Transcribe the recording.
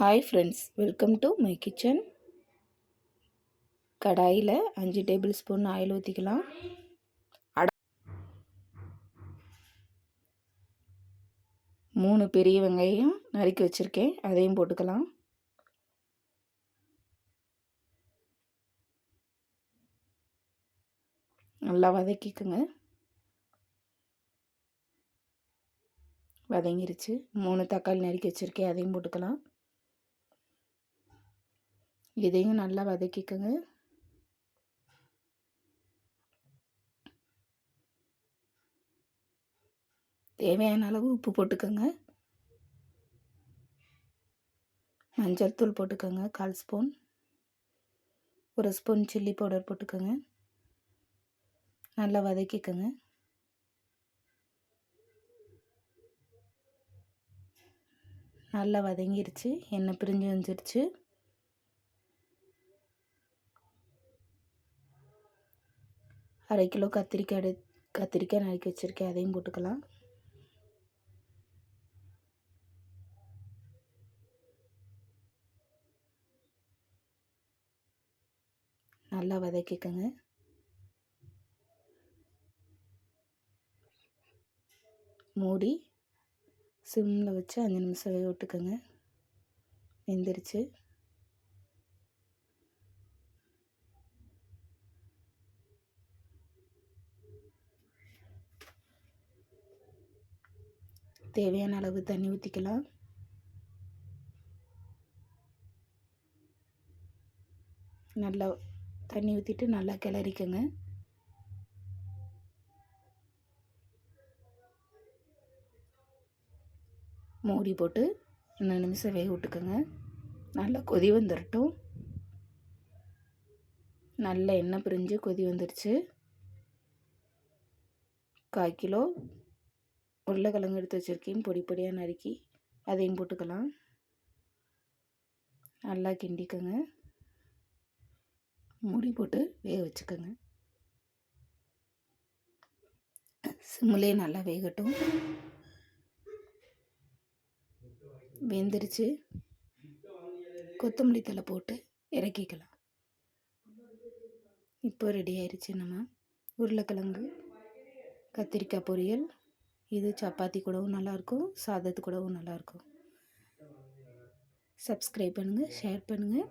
Hi friends, welcome to my kitchen. கடாயில் 5 table spoon oil ஊற்றிக்கலாம். 3 பெரிய வெங்காயம் நறுக்கி வச்சுருக்கேன், அதையும் போட்டுக்கலாம். நல்லா வதக்கிக்குங்க. வதங்கிருச்சு. 3 தக்காளி நறுக்கி வச்சுருக்கேன், அதையும் போட்டுக்கலாம். இதையும் நல்லா வதக்கிக்கோங்க. தேவையான அளவு உப்பு போட்டுக்கோங்க. மஞ்சள் தூள் போட்டுக்கோங்க 1/4 ஸ்பூன். 1 ஸ்பூன் சில்லி பவுடர் போட்டுக்கோங்க. நல்லா வதக்கிக்கோங்க. நல்லா வதங்கிருச்சு, எண்ணெய் பிரிஞ்சு வந்துருச்சு. அரை கிலோ கத்திரிக்காய் நறுக்கி வச்சுருக்கேன், அதையும் போட்டுக்கலாம். நல்லா வதக்கிக்கோங்க. மூடி சிம்மில் வச்சு 5 நிமிஷம் வேக விட்டுக்கோங்க. வெந்துருச்சு. தேவையான அளவு தண்ணி ஊற்றிக்கலாம். நல்லா தண்ணி ஊற்றிட்டு நல்லா கிளறிக்கோங்க. மூடி போட்டு 2 நிமிஷம் வேக விட்டுக்கோங்க. நல்லா கொதி வந்துடட்டும். நல்ல எண்ணெய் பிரிஞ்சு கொதி வந்துடுச்சு. 1/4 கிலோ உருளைக்கிழங்கு எடுத்து வச்சுருக்கேன், பொடி பொடியாக நறுக்கி, அதையும் போட்டுக்கலாம். நல்லா கிண்டிக்கோங்க. மூடி போட்டு வேக வச்சுக்கோங்க. சிம்மிலே நல்லா வேகட்டும். வெந்துருச்சு. கொத்தமல்லி தழை போட்டு இறக்கிக்கலாம். இப்போ ரெடி ஆயிடுச்சு. நம்ம உருளைக்கிழங்கு கத்திரிக்காய் பொரியல். இது சப்பாத்தி கூடவும் நல்லாயிருக்கும், சாதத்து கூடவும் நல்லாயிருக்கும். சப்ஸ்கிரைப் பண்ணுங்கள், ஷேர் பண்ணுங்கள்.